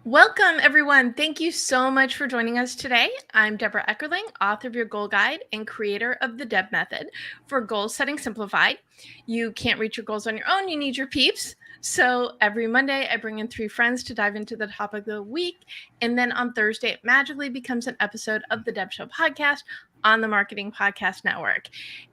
Welcome, everyone. Thank you so much for joining us today. I'm Debra Eckerling, author of your Goal Guide and creator of the Deb Method for Goal Setting Simplified. You can't reach your goals on your own. You need your peeps. So every Monday, I bring in 3 friends to dive into the topic of the week. And then on Thursday, it magically becomes an episode of the Deb Show podcast on the Marketing Podcast Network.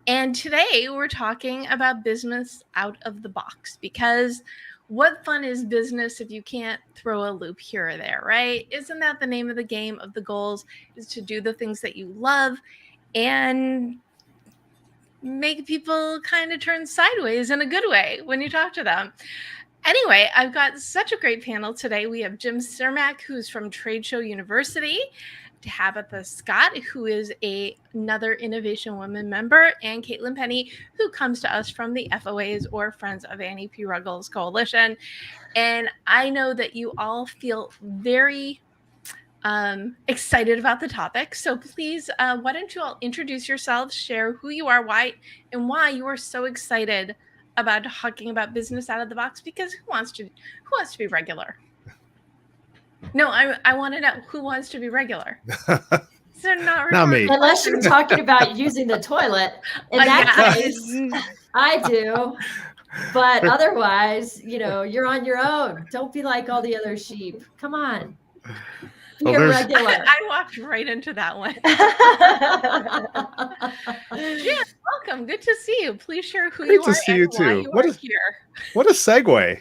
And today, we're talking about business out of the box because what fun is business if you can't throw a loop here or there, right? Isn't that the name of the game of the goals, is to do the things that you love and make people kind of turn sideways in a good way when you talk to them. Anyway, I've got such a great panel today. We have Jim Cermak, who's from Trade Show University, Tabitha Scott, who is another Innovation Women member, and Caitlin Penny, who comes to us from the FOAs or Friends of Annie P. Ruggles Coalition. And I know that you all feel very excited about the topic. So please, why don't you all introduce yourselves, share who you are, why you are so excited about talking about business out of the box, because who wants to be regular? No, I want to know who wants to be regular. So not me. Unless you're talking about using the toilet. In that case, I do. But otherwise, you're on your own. Don't be like all the other sheep. Come on. Be regular. I walked right into that one. Jim, welcome. Good to see you. Please share who you are and why you are here. What a segue.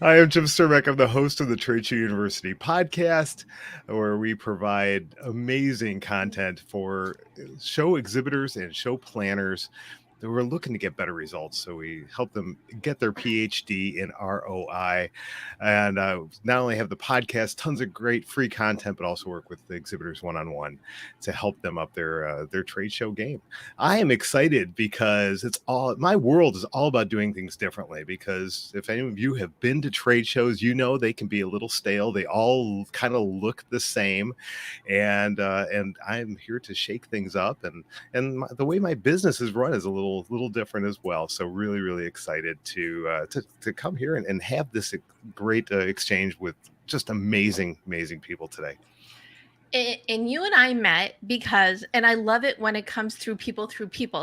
I am Jim Cermak. I'm the host of the Trade Show University podcast, where we provide amazing content for show exhibitors and show planners that we're looking to get better results. So we help them get their PhD in ROI, and not only have the podcast, tons of great free content, but also work with the exhibitors one-on-one to help them up their trade show game. I am excited because my world is all about doing things differently, because if any of you have been to trade shows, you know they can be a little stale. They all kind of look the same. And I'm here to shake things up, and the way my business is run is a little different as well. So really, really excited to come here and have this great exchange with just amazing people today. And you and I met because, and I love it when it comes through people.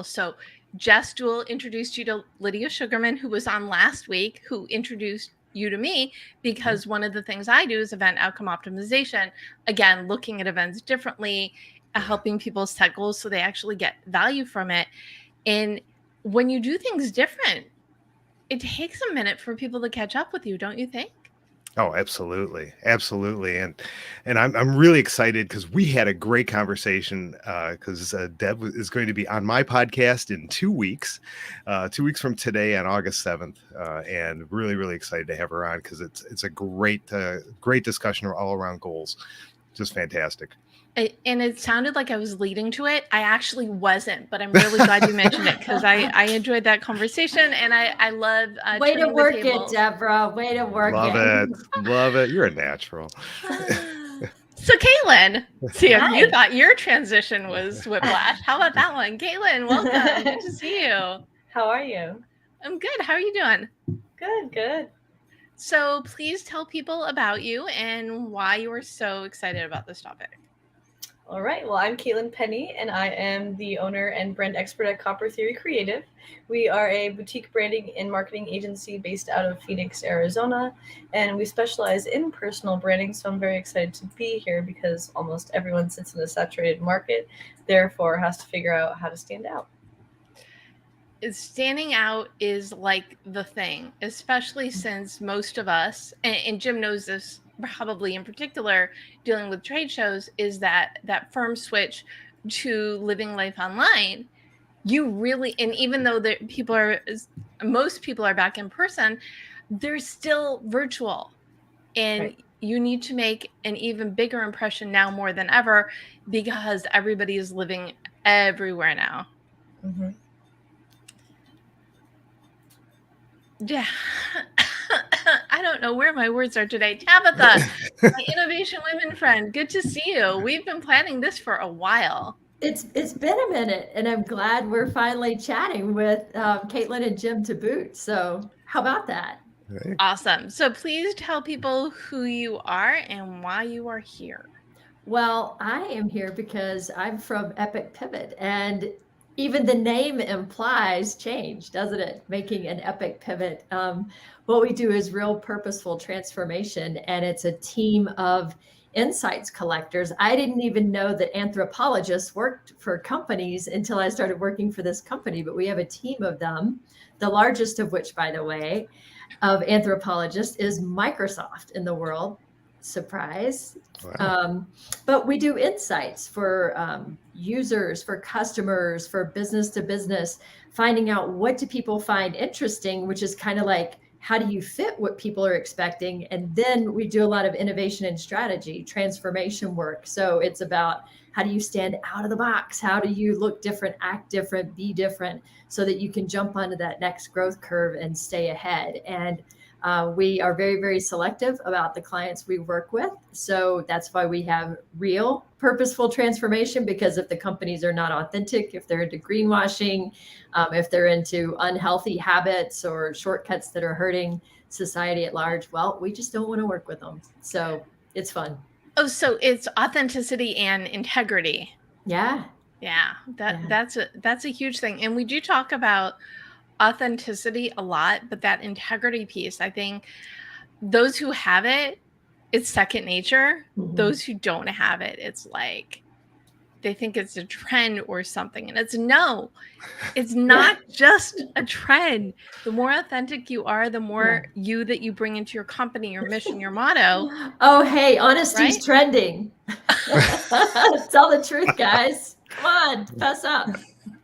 So Jess Jewell introduced you to Lydia Sugarman, who was on last week, who introduced you to me, because one of the things I do is event outcome optimization. Again, looking at events differently, helping people set goals so they actually get value from it. And when you do things different, it takes a minute for people to catch up with you, don't you think? Oh, absolutely. And I'm really excited because we had a great conversation, because Deb is going to be on my podcast in 2 weeks, 2 weeks from today on August 7th. And really, really excited to have her on, because it's a great discussion all around goals. Just fantastic. And it sounded like I was leading to it. I actually wasn't, but I'm really glad you mentioned it, because I enjoyed that conversation, and I love way to work it, Debra. Way to work it. Love it. You're a natural. So Caitlin, you thought your transition was whiplash. How about that one? Caitlin, welcome. Good to see you. How are you? I'm good. How are you doing? Good. So please tell people about you and why you are so excited about this topic. All right. Well, I'm Caitlin Penny, and I am the owner and brand expert at Copper Theory Creative. We are a boutique branding and marketing agency based out of Phoenix, Arizona, and we specialize in personal branding. So I'm very excited to be here, because almost everyone sits in a saturated market, therefore has to figure out how to stand out. Standing out is like the thing, especially since most of us, and Jim knows this probably in particular, dealing with trade shows, is that firm switch to living life online. You really, and even though most people are back in person, they're still virtual, and right. You need to make an even bigger impression now more than ever, because everybody is living everywhere now. Mm-hmm. Yeah. I don't know where my words are today. Tabitha, my Innovation Women friend, good to see you. We've been planning this for a while. It's been a minute, and I'm glad we're finally chatting with Caitlin and Jim to boot. So how about that? Okay. Awesome. So please tell people who you are and why you are here. Well, I am here because I'm from Epic Pivot, and even the name implies change, doesn't it? Making an epic pivot. What we do is real purposeful transformation, and it's a team of insights collectors. I didn't even know that anthropologists worked for companies until I started working for this company, but we have a team of them, the largest of which, by the way, of anthropologists is Microsoft in the world. Surprise. Wow. But we do insights for users, for customers, for business to business, finding out what do people find interesting, which is kind of like, how do you fit what people are expecting? And then we do a lot of innovation and strategy, transformation work. So it's about, how do you stand out of the box? How do you look different, act different, be different, so that you can jump onto that next growth curve and stay ahead? And we are very, very selective about the clients we work with. So that's why we have real purposeful transformation, because if the companies are not authentic, if they're into greenwashing, if they're into unhealthy habits or shortcuts that are hurting society at large, well, we just don't want to work with them. So it's fun. Oh, so it's authenticity and integrity. Yeah. Yeah, that's a huge thing. And we do talk about authenticity a lot, but that integrity piece, I think those who have it, it's second nature. Mhm. Those who don't have it, it's like they think it's a trend or something. And it's not just a trend. The more authentic you are, the more you that you bring into your company, your mission, your motto. Oh, hey, honesty's right? trending. Tell the truth, guys. Come on, fess up.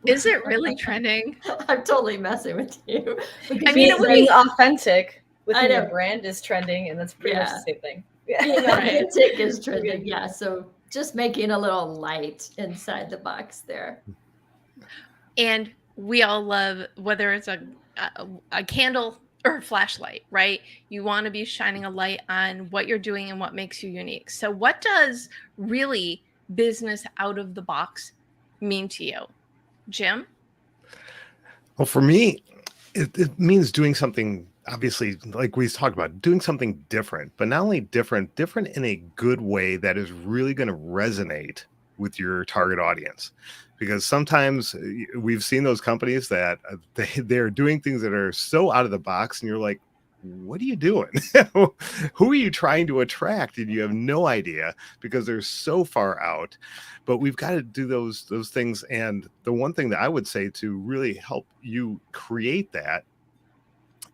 Is it really trending? I'm totally messing with you. I mean, it would being be authentic I within know. your brand is trending, and that's pretty much the same thing. Being Right. authentic is trending. Yeah. So just making a little light inside the box there. And we all love, whether it's a candle or a flashlight, right? You want to be shining a light on what you're doing and what makes you unique. So what does really business out of the box mean to you, Jim? Well, for me, it means doing something, obviously, like we talked about, doing something different, but not only different in a good way that is really going to resonate with your target audience. Because sometimes we've seen those companies that they're doing things that are so out of the box, and you're like, what are you doing? Who are you trying to attract? And you have no idea, because they're so far out. But we've got to do those things. And the one thing that I would say to really help you create that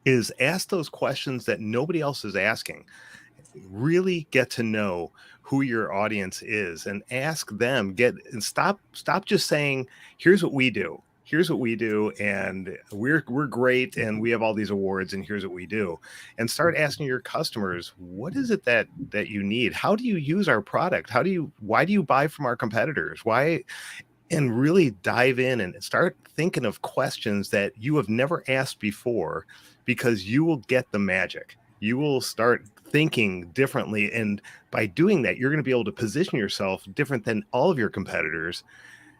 is ask those questions that nobody else is asking. Really get to know who your audience is and ask them, stop just saying, here's what we do, and we're great, and we have all these awards, and here's what we do. And start asking your customers, what is it that you need? How do you use our product? Why do you buy from our competitors? Why? And really dive in and start thinking of questions that you have never asked before, because you will get the magic. You will start thinking differently. And by doing that, you're going to be able to position yourself different than all of your competitors,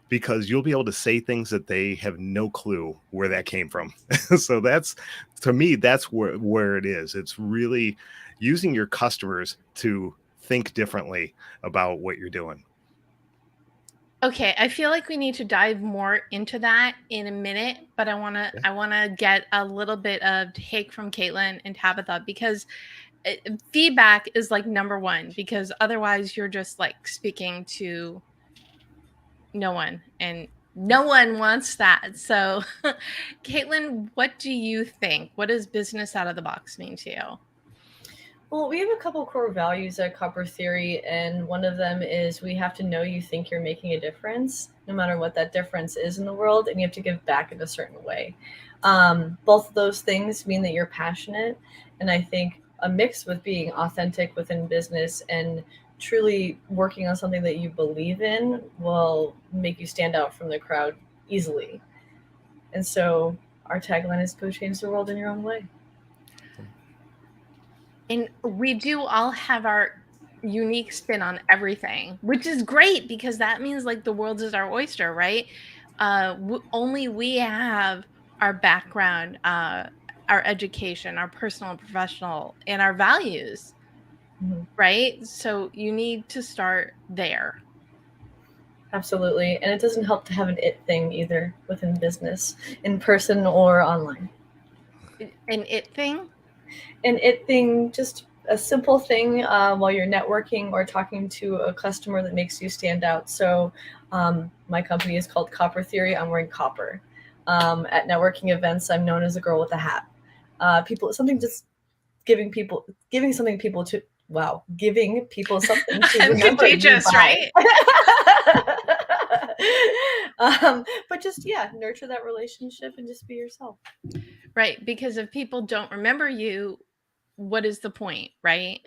because you'll be able to say things that they have no clue where that came from. So that's, to me, that's where it is. It's really using your customers to think differently about what you're doing. Okay, I feel like we need to dive more into that in a minute, but I want to get a little bit of take from Caitlin and Tabitha, because feedback is like number one, because otherwise you're just like speaking to no one, and no one wants that. So Caitlin, what do you think? What does business out of the box mean to you? Well, we have a couple core values at Copper Theory, and one of them is we have to know you think you're making a difference, no matter what that difference is in the world, and you have to give back in a certain way. Both of those things mean that you're passionate, and I think a mix with being authentic within business and truly working on something that you believe in will make you stand out from the crowd easily. And so our tagline is go change the world in your own way. And we do all have our unique spin on everything, which is great, because that means like the world is our oyster, right? Only we have our background, our education, our personal and professional, and our values, right? So you need to start there. Absolutely. And it doesn't help to have an it thing either within business, in person or online. An it thing? An it thing, just a simple thing while you're networking or talking to a customer that makes you stand out. So my company is called Copper Theory. I'm wearing copper. At networking events, I'm known as a girl with a hat. Giving people something to remember contagious, you by. Right? But just nurture that relationship and just be yourself. Right, because if people don't remember you, what is the point, right?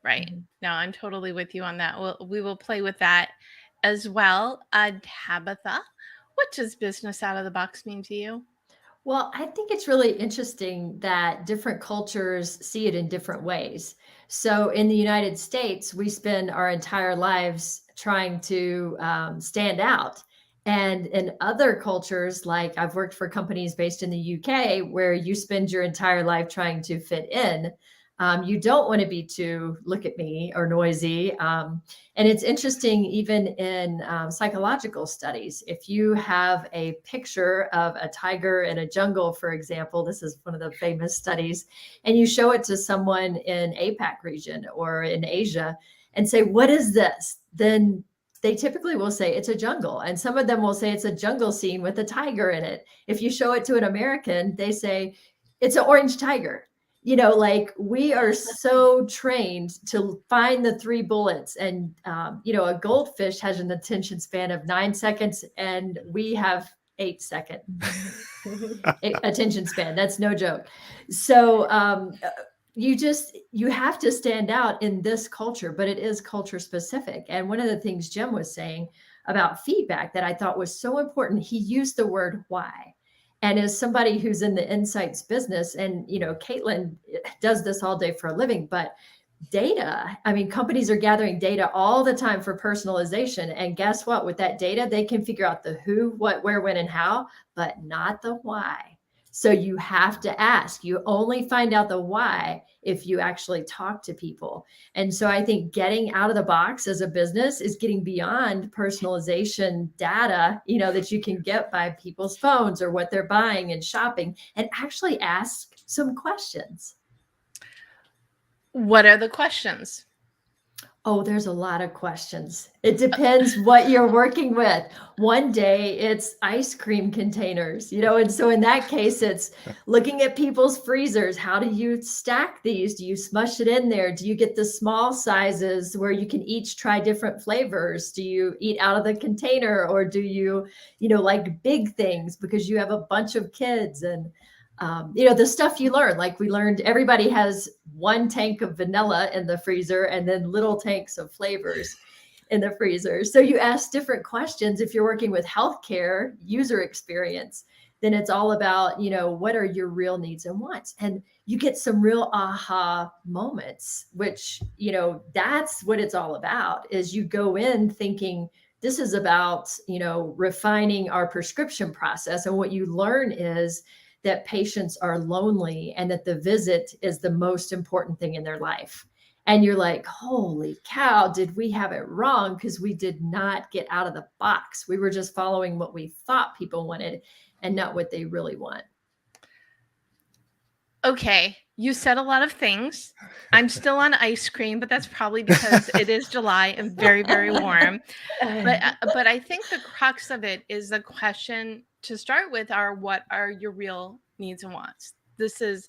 Right. Mm-hmm. No, I'm totally with you on that. We will play with that as well. Tabitha, what does business out of the box mean to you? Well, I think it's really interesting that different cultures see it in different ways. So in the United States, we spend our entire lives trying to stand out. And in other cultures, like I've worked for companies based in the UK, where you spend your entire life trying to fit in. You don't want to be too look at me or noisy. And it's interesting, even in psychological studies, if you have a picture of a tiger in a jungle, for example, this is one of the famous studies, and you show it to someone in APAC region or in Asia and say, what is this? Then they typically will say it's a jungle. And some of them will say it's a jungle scene with a tiger in it. If you show it to an American, they say it's an orange tiger. Like we are so trained to find the 3 bullets, and a goldfish has an attention span of 9 seconds and we have 8 second attention span. That's no joke. So you have to stand out in this culture, but it is culture specific. And one of the things Jim was saying about feedback that I thought was so important, he used the word why. And as somebody who's in the insights business, and, Caitlin does this all day for a living, but data, companies are gathering data all the time for personalization. And guess what? With that data, they can figure out the who, what, where, when, and how, but not the why. So you have to ask. You only find out the why if you actually talk to people. And so I think getting out of the box as a business is getting beyond personalization data, that you can get by people's phones or what they're buying and shopping, and actually ask some questions. What are the questions? Oh, there's a lot of questions. It depends what you're working with. One day it's ice cream containers, and so in that case, it's looking at people's freezers. How do you stack these? Do you smush it in there? Do you get the small sizes where you can each try different flavors? Do you eat out of the container, or do you, like big things because you have a bunch of kids? And the stuff you learn, like we learned, everybody has 1 tank of vanilla in the freezer and then little tanks of flavors in the freezer. So you ask different questions. If you're working with healthcare user experience, then it's all about, what are your real needs and wants? And you get some real aha moments, which, that's what it's all about, is you go in thinking, this is about, refining our prescription process. And what you learn is that patients are lonely and that the visit is the most important thing in their life. And you're like, holy cow, did we have it wrong? Because we did not get out of the box. We were just following what we thought people wanted and not what they really want. Okay, you said a lot of things. I'm still on ice cream, but that's probably because it is July and very, very warm. But I think the crux of it is the question to start with are, what are your real needs and wants? This is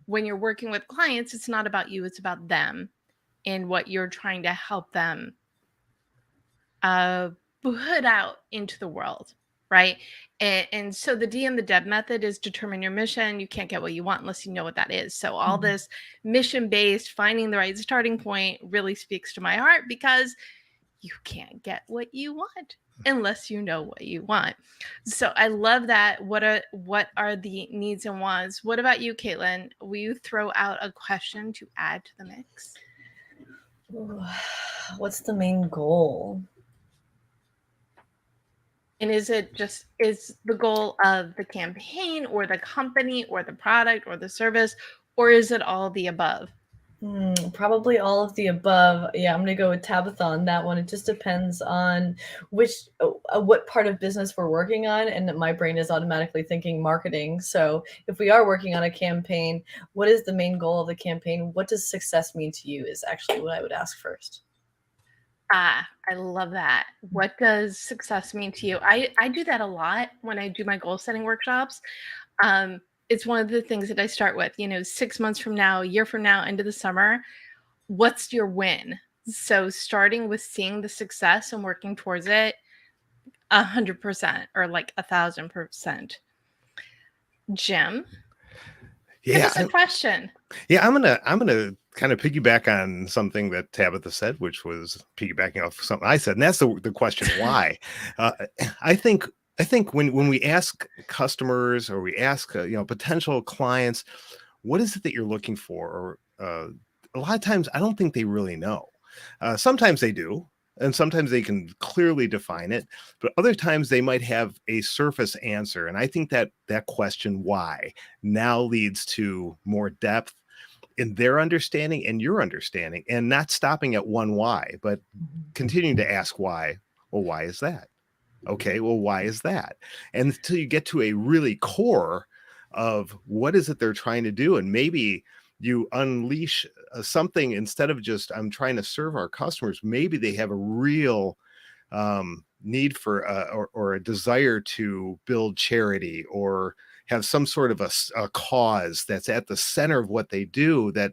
when you're working with clients, it's not about you, it's about them and what you're trying to help them put out into the world, right? And so the D and the Deb method is determine your mission. You can't get what you want unless you know what that is. So all this mission-based, finding the right starting point really speaks to my heart, because you can't get what you want unless you know what you want. So I love that. What are the needs and wants? What about you, Caitlin? Will you throw out a question to add to the mix? What's the main goal? And is the goal of the campaign or the company or the product or the service, or is it all the above? Probably all of the above. Yeah, I'm gonna go with Tabitha on that one. It just depends on what part of business we're working on, and my brain is automatically thinking marketing. So if we are working on a campaign, what is the main goal of the campaign? What does success mean to you is actually what I would ask first. I love that. What does success mean to you? I do that a lot when I do my goal setting workshops. It's one of the things that I start with, 6 months from now, a year from now, into the summer, what's your win? So starting with seeing the success and working towards it 100% or like 1,000%. Jim, give us a question. Yeah, I'm gonna kind of piggyback on something that Tabitha said, which was piggybacking off something I said, and that's the question why. I think when we ask customers or we ask potential clients, what is it that you're looking for, or a lot of times I don't think they really know. Sometimes they do, and sometimes they can clearly define it, but other times they might have a surface answer. And I think that question why now leads to more depth in their understanding and your understanding, and not stopping at one why, but continuing to ask why. Well, why is that? Okay, well, why is that? And until you get to a really core of what is it they're trying to do, and maybe you unleash something instead of just I'm trying to serve our customers. Maybe they have a real need for or a desire to build charity or have some sort of a cause that's at the center of what they do, that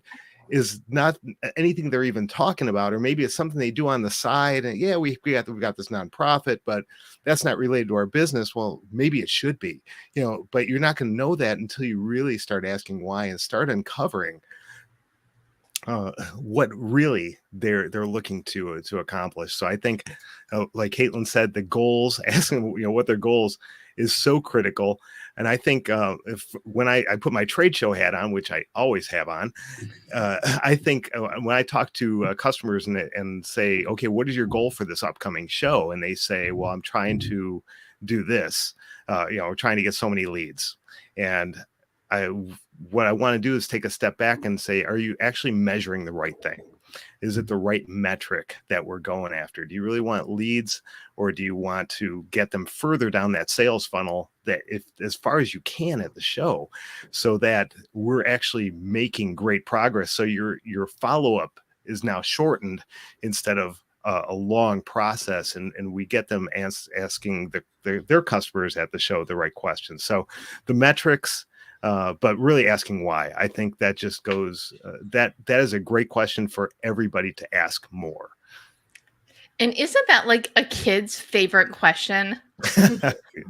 is not anything they're even talking about, or maybe it's something they do on the side. And yeah, we got this nonprofit, but that's not related to our business. Well, maybe it should be, but you're not going to know that until you really start asking why and start uncovering what really they're looking to accomplish. So I think, like Caitlin said, the goals, asking what their goals is so critical. And I think when I put my trade show hat on, which I always have on, I think when I talk to customers and say, okay, what is your goal for this upcoming show? And they say, well, I'm trying to do this, we're trying to get so many leads. And what I want to do is take a step back and say, are you actually measuring the right thing? Is it the right metric that we're going after? Do you really want leads, or do you want to get them further down that sales funnel, that if as far as you can at the show, so that we're actually making great progress? So your follow-up is now shortened instead of a long process, and we get them asking their customers at the show the right questions. So the metrics, but really asking why. I think that just goes, that is a great question for everybody to ask more. And isn't that like a kid's favorite question?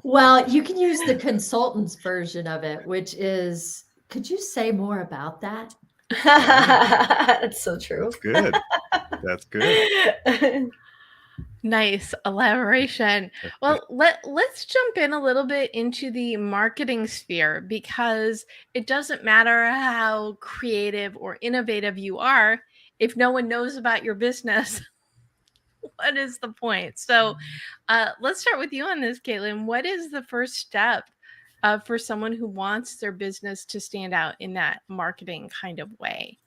Well, you can use the consultant's version of it, which is, could you say more about that? That's so true. That's good. Nice elaboration. Well, let's jump in a little bit into the marketing sphere, because it doesn't matter how creative or innovative you are if no one knows about your business. What is the point? So let's start with you on this, Caitlin. What is the first step for someone who wants their business to stand out in that marketing kind of way?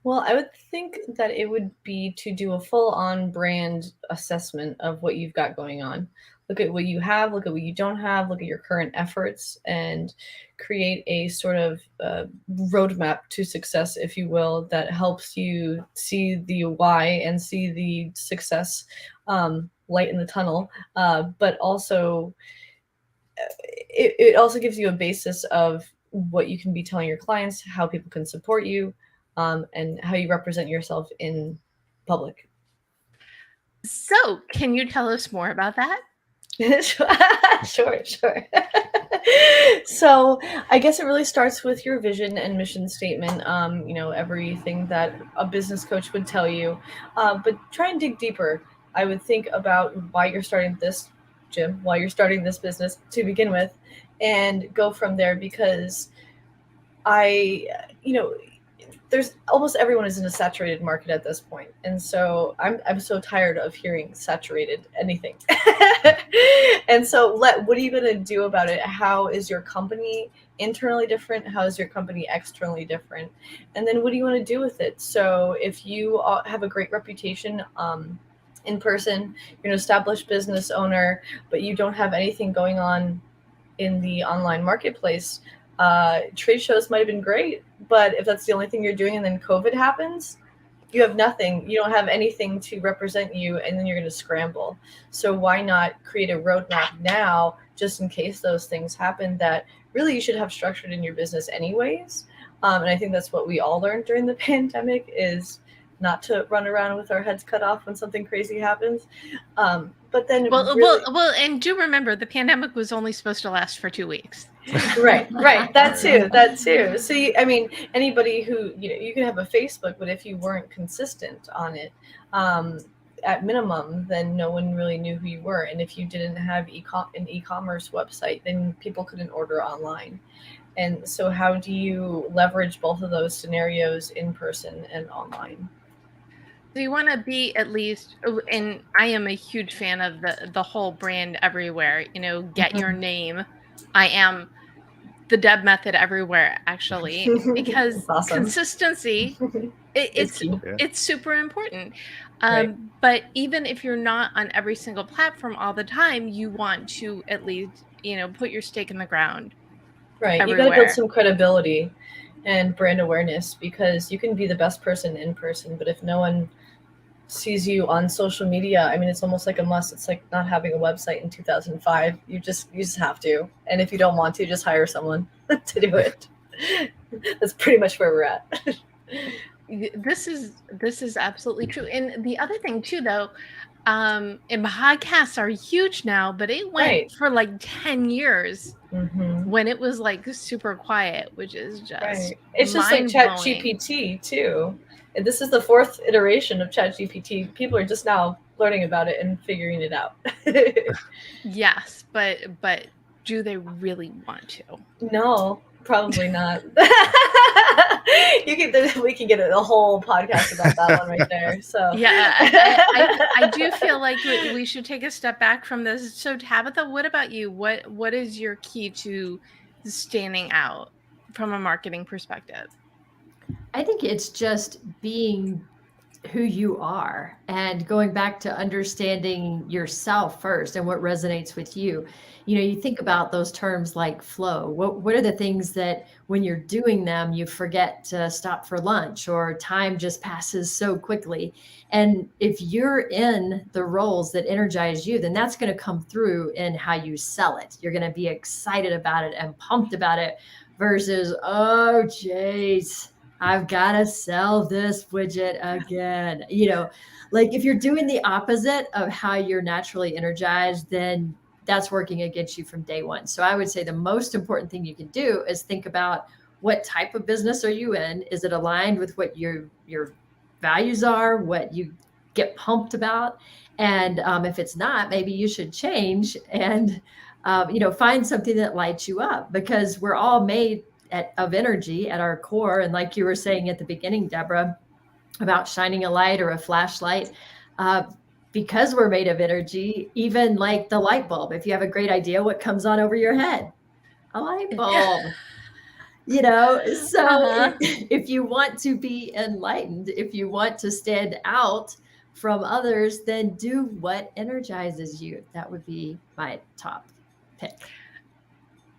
Well, I would think that it would be to do a full-on brand assessment of what you've got going on. Look at what you have, look at what you don't have, look at your current efforts, and create a sort of roadmap to success, if you will, that helps you see the why and see the success light in the tunnel. But also, it also gives you a basis of what you can be telling your clients, how people can support you, and how you represent yourself in public. So, can you tell us more about that? Sure. So I guess it really starts with your vision and mission statement. Everything that a business coach would tell you, but try and dig deeper. I would think about why you're starting this, Jim, why you're starting this business to begin with, and go from there, because there's almost everyone is in a saturated market at this point, and so I'm so tired of hearing saturated anything. And so what are you going to do about it? How is your company internally different? How is your company externally different? And then what do you want to do with it? So if you have a great reputation in person, you're an established business owner, but you don't have anything going on in the online marketplace, trade shows might have been great, but if that's the only thing you're doing and then COVID happens, you have nothing. You don't have anything to represent you, and then you're going to scramble. So why not create a roadmap now, just in case those things happen, that really you should have structured in your business anyways. And I think that's what we all learned during the pandemic, is not to run around with our heads cut off when something crazy happens. But then well, and do remember, the pandemic was only supposed to last for 2 weeks. Right. That too. So, anybody who, you can have a Facebook, but if you weren't consistent on it, at minimum, then no one really knew who you were. And if you didn't have an e-commerce website, then people couldn't order online. And so how do you leverage both of those scenarios, in person and online? So you want to be at least, and I am a huge fan of the whole brand everywhere, get your name. I am the Deb method everywhere, actually, because awesome. Consistency, it's super important. But even if you're not on every single platform all the time, you want to at least, put your stake in the ground. Right. Everywhere. You got to build some credibility and brand awareness, because you can be the best person in person, but if no one sees you on social media, it's almost like a must. It's like not having a website in 2005. You just have to. And if you don't want to, just hire someone to do it. That's pretty much where we're at. This is absolutely true. And the other thing too, though, and podcasts are huge now, but it went for like 10 years when it was like super quiet, which is just It's just like ChatGPT too. And this is the 4th iteration of ChatGPT. People are just now learning about it and figuring it out. Yes, but do they really want to? No, probably not. We can get a whole podcast about that one right there. So yeah, I do feel like we should take a step back from this. So Tabitha, what about you? What is your key to standing out from a marketing perspective? I think it's just being who you are and going back to understanding yourself first and what resonates with you. You think about those terms like flow. What are the things that when you're doing them, you forget to stop for lunch, or time just passes so quickly? And if you're in the roles that energize you, then that's going to come through in how you sell it. You're going to be excited about it and pumped about it versus, oh, geez, I've got to sell this widget again. Like if you're doing the opposite of how you're naturally energized, then that's working against you from day one. So I would say the most important thing you can do is think about, what type of business are you in? Is it aligned with what your values are, what you get pumped about? And if it's not, maybe you should change and, find something that lights you up, because we're all made of energy at our core. And like you were saying at the beginning, Deborah, about shining a light or a flashlight, because we're made of energy, even like the light bulb, if you have a great idea, what comes on over your head? A light bulb. So if you want to be enlightened, if you want to stand out from others, then do what energizes you. That would be my top pick.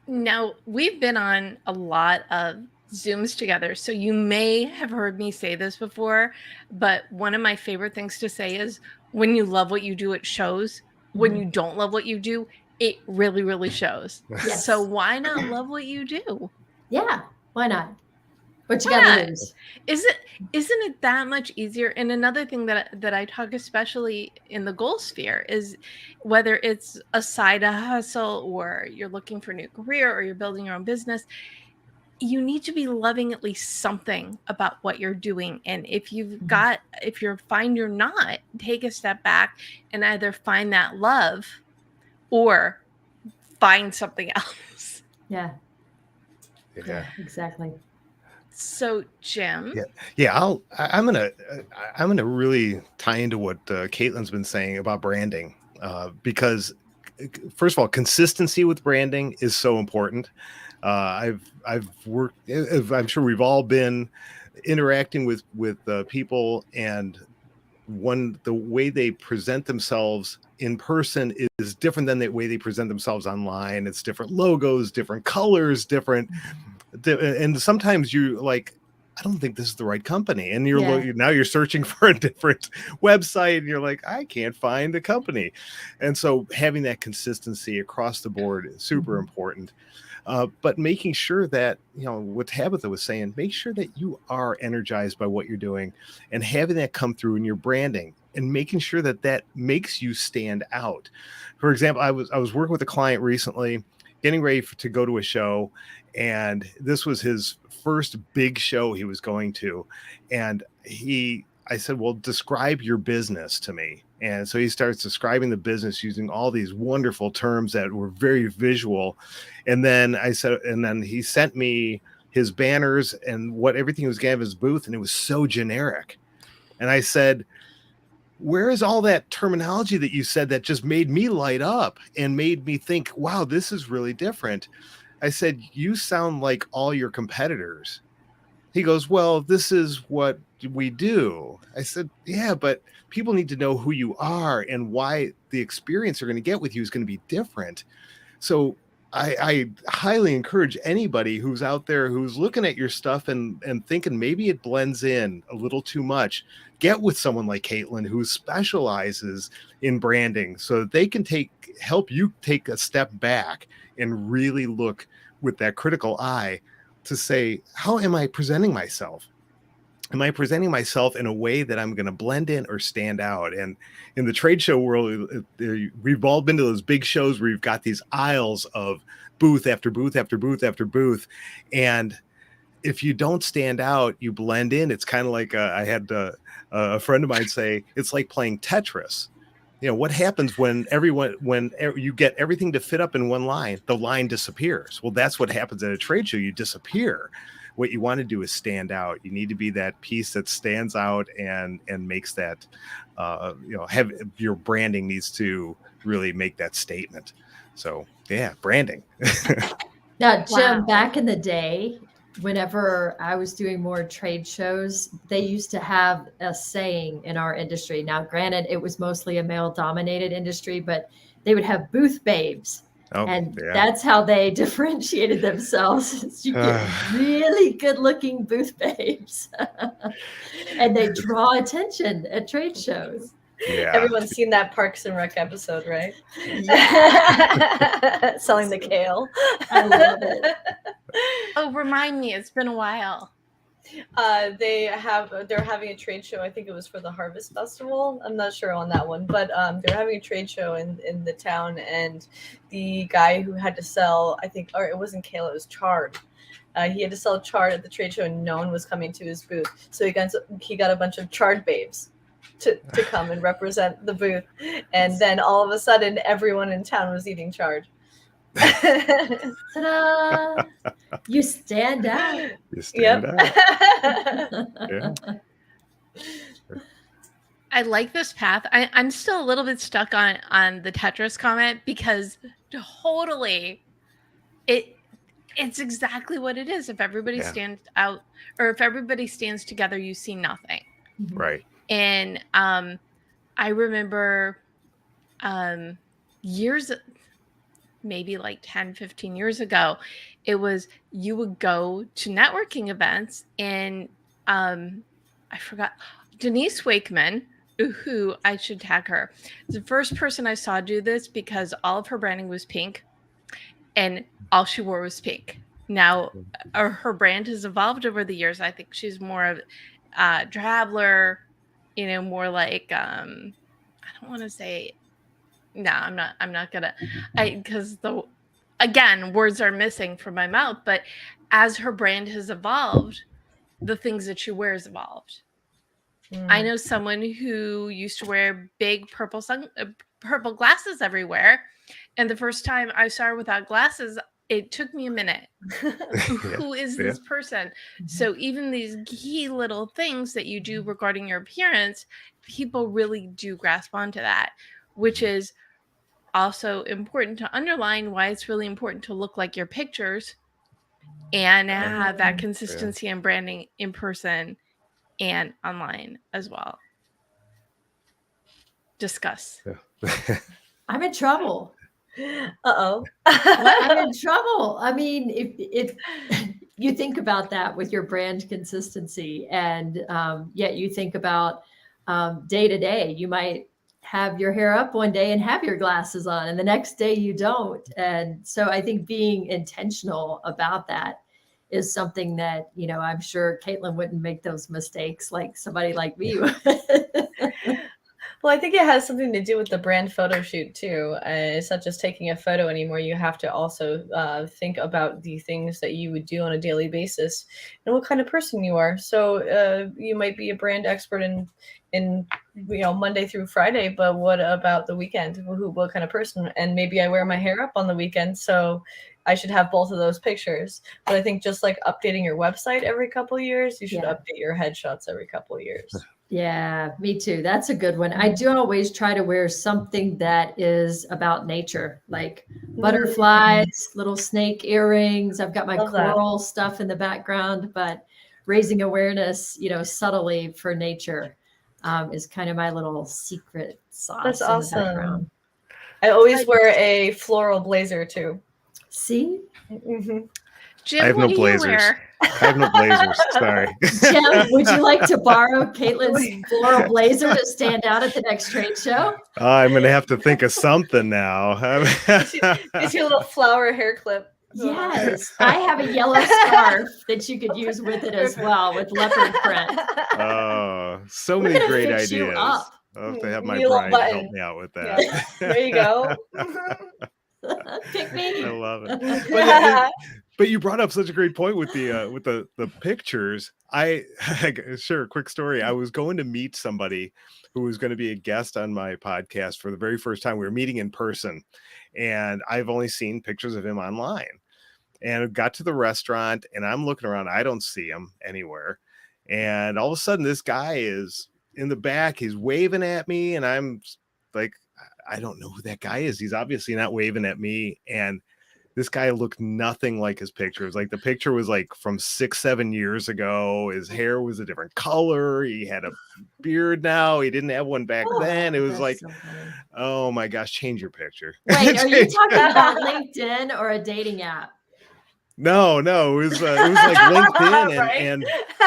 Now, we've been on a lot of Zooms together, so you may have heard me say this before, but one of my favorite things to say is, when you love what you do, it shows. When you don't love what you do, it really, really shows. Yes. So why not love what you do? Yeah, why not? What you got to lose? Isn't it that much easier? And another thing that I talk, especially in the goal sphere, is whether it's a side hustle, or you're looking for a new career, or you're building your own business, you need to be loving at least something about what you're doing. And if you find you're not, take a step back and either find that love or find something else. Yeah, exactly. So, Jim. Yeah. I'm gonna really tie into what Caitlin's been saying about branding, because first of all, consistency with branding is so important. I've worked. I'm sure we've all been interacting with people, and the way they present themselves in person is different than the way they present themselves online. It's different logos, different colors, different, and sometimes you like, I don't think this is the right company, and now you're searching for a different website, and you're like, I can't find the company. And so having that consistency across the board is super important. But making sure that, what Tabitha was saying, make sure that you are energized by what you're doing, and having that come through in your branding, and making sure that that makes you stand out. For example, I was working with a client recently, getting ready to go to a show, and this was his first big show he was going to. And I said, well, describe your business to me. And so he starts describing the business using all these wonderful terms that were very visual. And then he sent me his banners and everything he was getting at his booth. And it was so generic. And I said, where is all that terminology that you said that just made me light up and made me think, wow, this is really different? I said, you sound like all your competitors. He goes, well, this is what we do. I said, yeah, but people need to know who you are and why the experience they're going to get with you is going to be different. So I highly encourage anybody who's out there who's looking at your stuff and thinking maybe it blends in a little too much, get with someone like Caitlin who specializes in branding so that they can help you take a step back and really look with that critical eye to say, how am I presenting myself? Am I presenting myself in a way that I'm going to blend in or stand out? And in the trade show world, we've all been to those big shows where you've got these aisles of booth after booth after booth after booth. And if you don't stand out, you blend in. It's kind of like I had a friend of mine say, it's like playing Tetris. What happens when you get everything to fit up in one line, the line disappears. Well, that's what happens at a trade show. You disappear. What you want to do is stand out. You need to be that piece that stands out and makes that, have your branding needs to really make that statement. So yeah, branding. Now, Jim, back in the day, whenever I was doing more trade shows, they used to have a saying in our industry. Now, granted, it was mostly a male-dominated industry, but they would have booth babes. That's how they differentiated themselves. You get really good-looking booth babes. And they draw attention at trade shows. Yeah. Everyone's seen that Parks and Rec episode, right? Yeah. Selling the kale. I love it. Oh, remind me, it's been a while. They're having a trade show. I think it was for the Harvest Festival. I'm not sure on that one, but they're having a trade show in the town, and the guy who had to sell, or it wasn't kale, it was chard. He had to sell chard at the trade show, and no one was coming to his booth. So he got a bunch of chard babes to come and represent the booth, and then all of a sudden, everyone in town was eating chard. Ta-da! You stand out. You stand out. Yeah. I like this path. I'm still a little bit stuck on the Tetris comment, because totally it's exactly what it is. If everybody stands out, or if everybody stands together, you see nothing. Right. And I remember years, maybe like 10, 15 years ago, it was, you would go to networking events, and I forgot, Denise Wakeman, who I should tag her, the first person I saw do this, because all of her branding was pink and all she wore was pink. Now her brand has evolved over the years. I think she's more of traveler, more like I don't want to say, no, I'm not gonna, because again, words are missing from my mouth. But as her brand has evolved, the things that she wears evolved. I know someone who used to wear big purple glasses everywhere, and the first time I saw her without glasses, it took me a minute. Who is this person? So even these key little things that you do regarding your appearance, people really do grasp onto that, which is also important to underline why it's really important to look like your pictures and have that consistency and branding in person and online as well. Discuss. I'm in trouble. Uh-oh. I'm in trouble. I mean, if you think about that with your brand consistency, and yet you think about day to day, you might have your hair up one day and have your glasses on, and the next day you don't. And so I think being intentional about that is something that, you know, I'm sure Caitlin wouldn't make those mistakes like somebody like me would. Well, I think it has something to do with the brand photo shoot too. It's not just taking a photo anymore. You have to also think about the things that you would do on a daily basis and what kind of person you are. So you might be a brand expert in you know, Monday through Friday, but what about the weekend? What kind of person? And maybe I wear my hair up on the weekend, so I should have both of those pictures. But I think just like updating your website every couple of years, you should update your headshots every couple of years. Yeah, me too. That's a good one. I do always try to wear something that is about nature, like butterflies, little snake earrings. I've got my coral stuff in the background, but raising awareness, you know, subtly for nature is kind of my little secret sauce. That's in awesome. The background. I always wear a floral blazer too. See? Jim, I have no blazers. I have no blazers. Sorry. Jim, would you like to borrow Caitlin's floral blazer to stand out at the next trade show? I'm going to have to think of something now. It's your little flower hair clip. Yes, I have a yellow scarf that you could use with it as well, with leopard print. Oh, so many great ideas. I'll have to have my bride help me out with that. Yeah. There you go. Pick me. I love it. But you brought up such a great point with the pictures. Sure, quick story. I was going to meet somebody who was going to be a guest on my podcast for the very first time. We were meeting in person, and I've only seen pictures of him online. And I got to the restaurant, and I'm looking around. I don't see him anywhere. And all of a sudden, this guy is in the back. He's waving at me, and I'm like, I don't know who that guy is. He's obviously not waving at me. And this guy looked nothing like his pictures. Like the picture was like from 6-7 years ago. His hair was a different color. He had a beard now. He didn't have one back then. It was like, so oh my gosh, change your picture. Wait, are you talking about LinkedIn or a dating app? No, it was like LinkedIn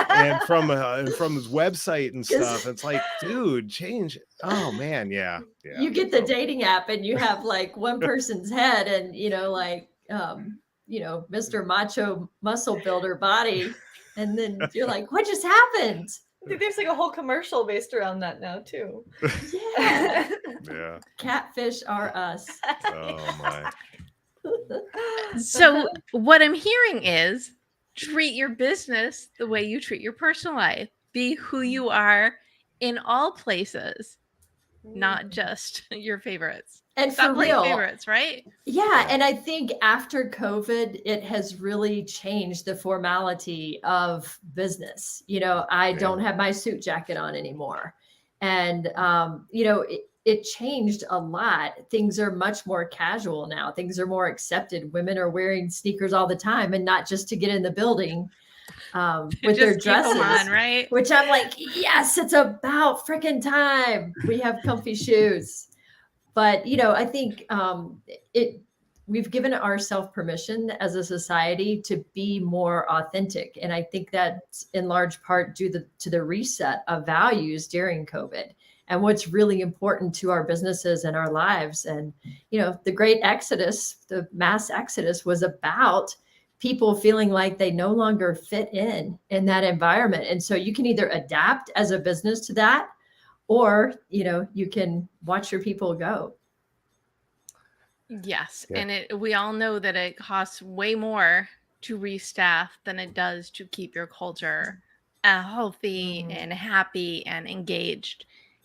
and from his website and stuff. It's like, dude, change. Oh man, yeah. You get the dating app and you have like one person's head and like Mr. Macho Muscle Builder body, and then you're like, what just happened? I think there's like a whole commercial based around that now too. Yeah. Yeah. Catfish are us. Oh my. So what I'm hearing is treat your business the way you treat your personal life. Be who you are in all places, not just your favorites. And for real, favorites, right? Yeah. And I think after COVID, it has really changed the formality of business. I don't have my suit jacket on anymore. And, it changed a lot. Things are much more casual now. Things are more accepted. Women are wearing sneakers all the time, and not just to get in the building with their dresses, on, right? Which I'm like, yes, it's about freaking time. We have comfy shoes. But, I think we've given ourselves permission as a society to be more authentic. And I think that's in large part due to the reset of values during COVID and what's really important to our businesses and our lives. And, the great exodus, the mass exodus, was about people feeling like they no longer fit in that environment. And so you can either adapt as a business to that, or, you can watch your people go. Yes. Yeah. And we all know that it costs way more to restaff than it does to keep your culture healthy and happy and engaged.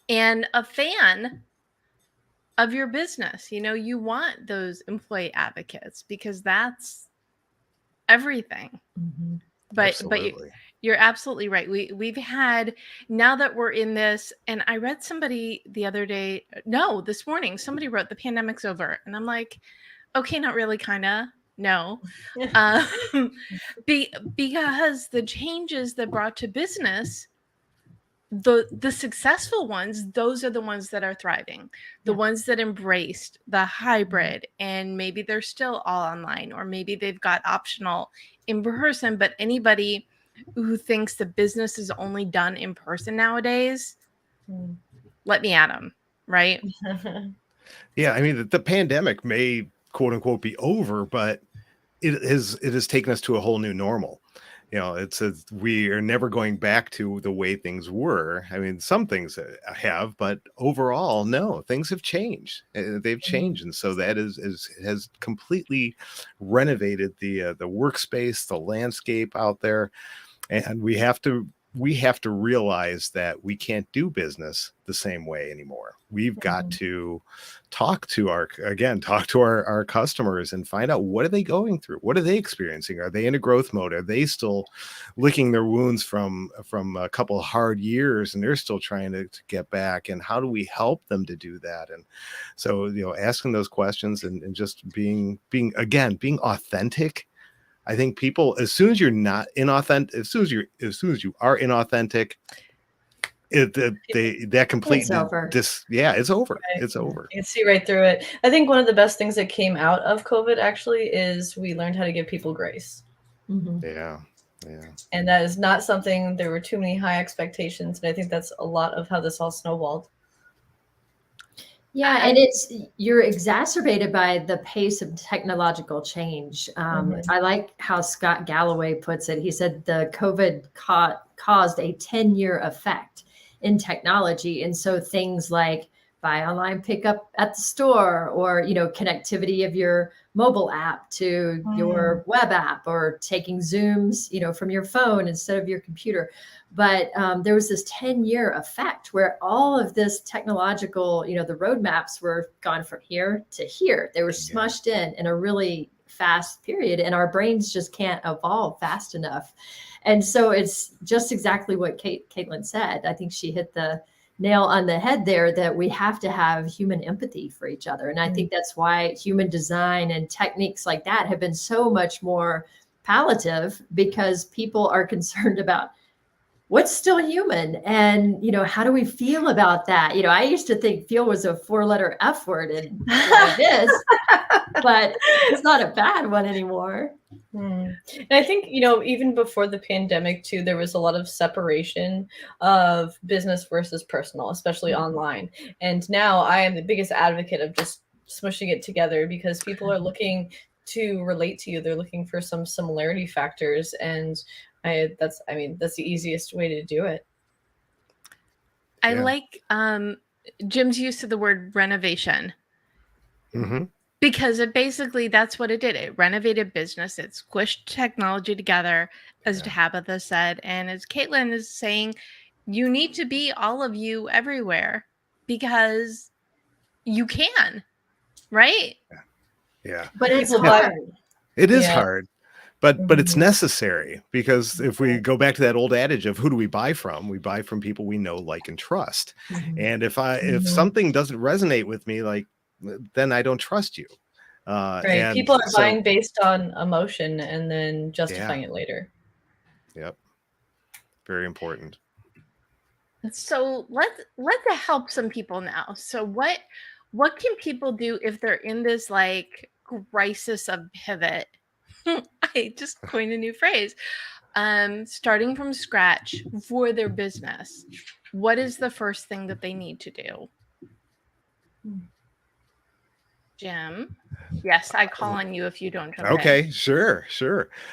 And a fan of your business. You want those employee advocates because that's everything. Mm-hmm. But Absolutely. you're absolutely right. We've had, now that we're in this, and I read somebody the other day, no, this morning, somebody wrote the pandemic's over, and I'm like, okay, not really, kind of, no. Because the changes that brought to business, the successful ones, those are the ones that are thriving, the ones that embraced the hybrid, and maybe they're still all online, or maybe they've got optional in person. But anybody who thinks the business is only done in person nowadays, let me at them, right? Yeah, I mean, the pandemic may quote unquote be over, but it has taken us to a whole new normal. We are never going back to the way things were. I mean, some things have, but overall, no, things have changed. They've changed, and so that has completely renovated the workspace, the landscape out there, and we have to realize that we can't do business the same way anymore. We've got to talk to our customers and find out, what are they going through? What are they experiencing? Are they in a growth mode? Are they still licking their wounds from a couple of hard years, and they're still trying to get back? And how do we help them to do that? And so, asking those questions and just being authentic. I think people, as soon as you're not inauthentic, as soon as you are inauthentic, that completely It's over. it's over. Right. It's over. You can see right through it. I think one of the best things that came out of COVID actually is we learned how to give people grace. Mm-hmm. Yeah. And that is not something, there were too many high expectations. And I think that's a lot of how this all snowballed. Yeah, and you're exacerbated by the pace of technological change. I like how Scott Galloway puts it. He said the COVID caused a 10-year effect in technology. And so things like buy online, pick up at the store, or, connectivity of your mobile app to your web app, or taking Zooms, from your phone instead of your computer. But there was this 10-year effect where all of this technological, the roadmaps were gone from here to here. They were smushed in a really fast period, and our brains just can't evolve fast enough. And so it's just exactly what Caitlin said. I think she hit the nail on the head there, that we have to have human empathy for each other. And I think that's why human design and techniques like that have been so much more palliative, because people are concerned about what's still human, and how do we feel about that? I used to think feel was a 4-letter F word, and it is, but it's not a bad one anymore. And I think, even before the pandemic too, there was a lot of separation of business versus personal, especially online. And now I am the biggest advocate of just smushing it together, because people are looking to relate to you. They're looking for some similarity factors, and that's the easiest way to do it. I like Jim's use of the word renovation. Mm-hmm. Because that's what it did. It renovated business. It squished technology together, as Tabitha said. And as Caitlin is saying, you need to be all of you everywhere, because you can, right? Yeah. But it's hard. It is hard. But it's necessary, because if we go back to that old adage of who do we buy from? We buy from people we know, like, and trust. And if something doesn't resonate with me, then I don't trust you. Right. And people are buying based on emotion and then justifying it later. Yep. Very important. So let's help some people now. So what can people do if they're in this crisis of pivot? I just coined a new phrase. Starting from scratch for their business. What is the first thing that they need to do? Jim? Yes, I call on you if you don't jump in. Okay, sure.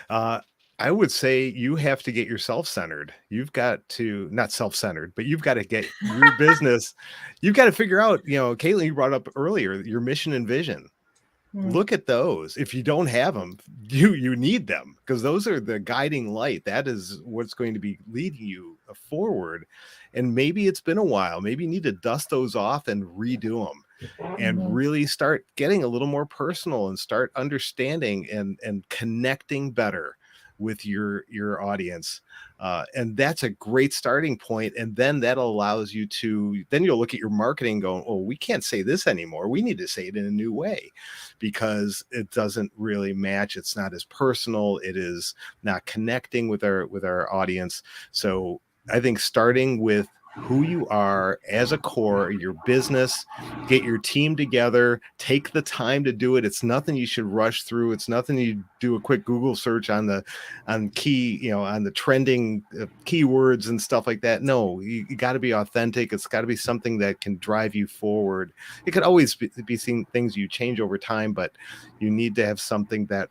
I would say you have to get yourself centered. You've got to, not self-centered, but you've got to get your business. You've got to figure out, Caitlin, you brought up earlier, your mission and vision. Look at those. If you don't have them, you need them, because those are the guiding light. That is what's going to be leading you forward. And maybe it's been a while. Maybe you need to dust those off and redo them. and really start getting a little more personal and start understanding and connecting better with your audience. And that's a great starting point. And then that allows you to, then you'll look at your marketing going, oh, we can't say this anymore. We need to say it in a new way because it doesn't really match. It's not as personal. It is not connecting with our audience. So I think starting with who you are as a core, your business, get your team together, take the time to do it. It's nothing you should rush through. It's nothing you do a quick Google search on the trending keywords and stuff like that. No, you got to be authentic. It's got to be something that can drive you forward. It could always be things you change over time, but you need to have something that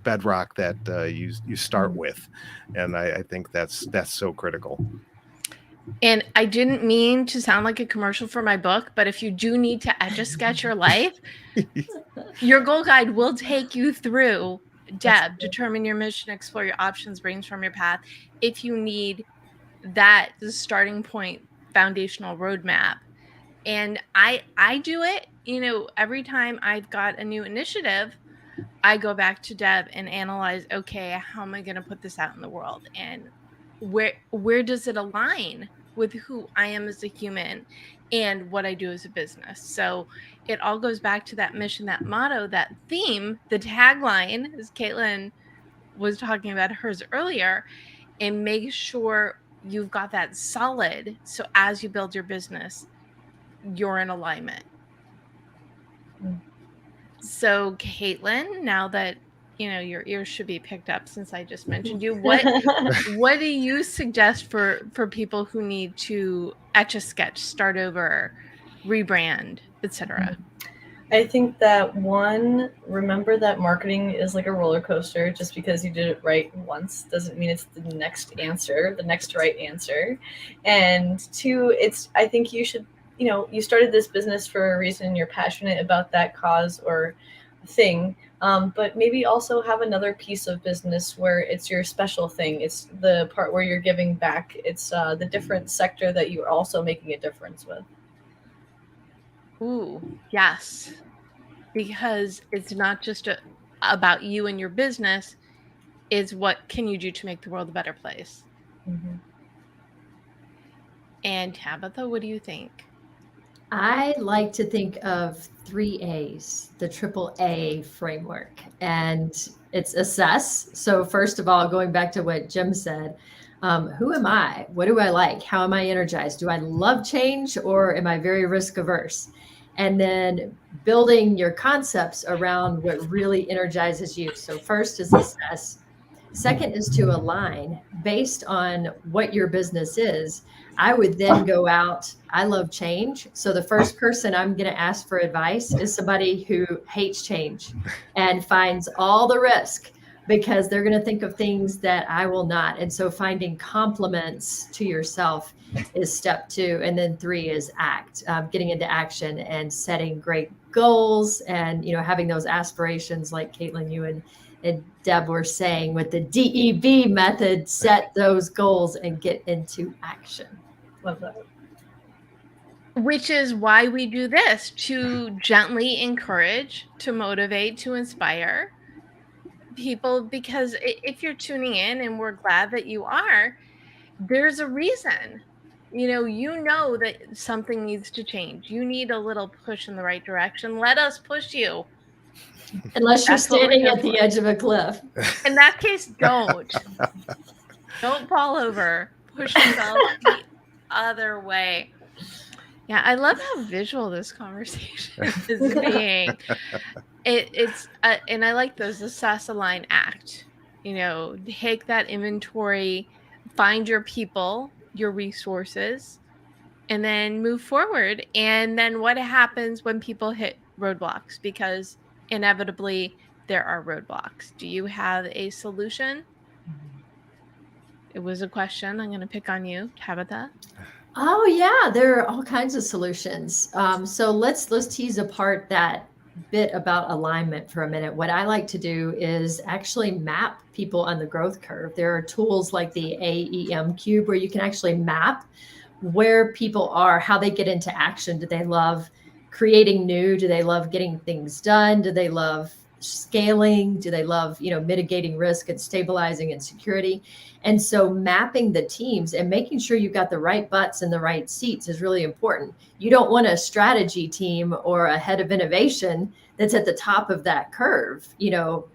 bedrock that you start with. And I think that's so critical. And I didn't mean to sound like a commercial for my book, but if you do need to Etch-a-Sketch your life, your goal guide will take you through Deb, determine your mission, explore your options, brainstorm your path. If you need that starting point, foundational roadmap. And I do it, every time I've got a new initiative, I go back to Deb and analyze, okay, how am I going to put this out in the world? And where does it align with who I am as a human and what I do as a business? So it all goes back to that mission, that motto, that theme, the tagline, as Caitlin was talking about hers earlier, and make sure you've got that solid. So as you build your business, you're in alignment. So Caitlin, now that your ears should be picked up since I just mentioned you, what do you suggest for people who need to Etch-a-Sketch, start over, rebrand, etc.? I think that remember that marketing is like a roller coaster. Just because you did it right once doesn't mean it's the next right answer. And two, I think you should, you started this business for a reason. You're passionate about that cause or thing. But maybe also have another piece of business where it's your special thing. It's the part where you're giving back. It's the different sector that you're also making a difference with. Ooh, yes. Because it's not just about you and your business. It's what can you do to make the world a better place? Mm-hmm. And Tabitha, what do you think? I like to think of 3 A's, the AAA framework, and it's assess. So first of all, going back to what Jim said, who am I? What do I like? How am I energized? Do I love change or am I very risk averse? And then building your concepts around what really energizes you. So first is assess. Second is to align based on what your business is. I would then go out. I love change. So the first person I'm going to ask for advice is somebody who hates change and finds all the risk, because they're going to think of things that I will not. And so finding compliments to yourself is step 2. And then 3 is act, getting into action and setting great goals and, having those aspirations like Caitlin, you and Deb were saying with the DEB method, set those goals and get into action. Love that. Which is why we do this, to gently encourage, to motivate, to inspire people. Because if you're tuning in, and we're glad that you are, there's a reason. You know that something needs to change. You need a little push in the right direction. Let us push you. Unless you're standing at the edge of a cliff. In that case, don't fall over. Push yourself the other way. Yeah, I love how visual this conversation is being. It's and I like those: assess, align, act. Take that inventory, find your people, your resources, and then move forward. And then what happens when people hit roadblocks? Because inevitably there are roadblocks. Do you have a solution? It was a question. I'm going to pick on you, Tabitha. Oh yeah, there are all kinds of solutions. So let's tease apart that bit about alignment for a minute. What I like to do is actually map people on the growth curve. There are tools like the AEM Cube where you can actually map where people are, how they get into action. Do they love creating new? Do they love getting things done? Do they love scaling? Do they love, mitigating risk and stabilizing and security? And so mapping the teams and making sure you've got the right butts in the right seats is really important. You don't want a strategy team or a head of innovation that's at the top of that curve.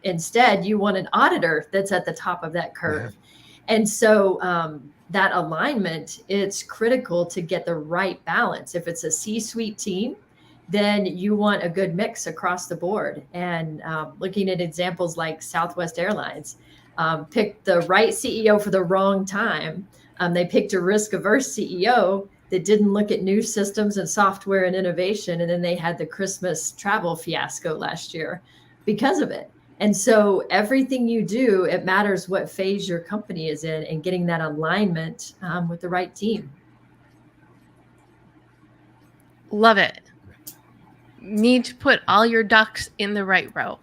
Instead, you want an auditor that's at the top of that curve. And so that alignment, it's critical to get the right balance. If it's a C-suite team, then you want a good mix across the board. And looking at examples like Southwest Airlines, picked the right CEO for the wrong time. They picked a risk-averse CEO that didn't look at new systems and software and innovation. And then they had the Christmas travel fiasco last year because of it. And so everything you do, it matters what phase your company is in, and getting that alignment with the right team. Love it. Need to put all your ducks in the right row.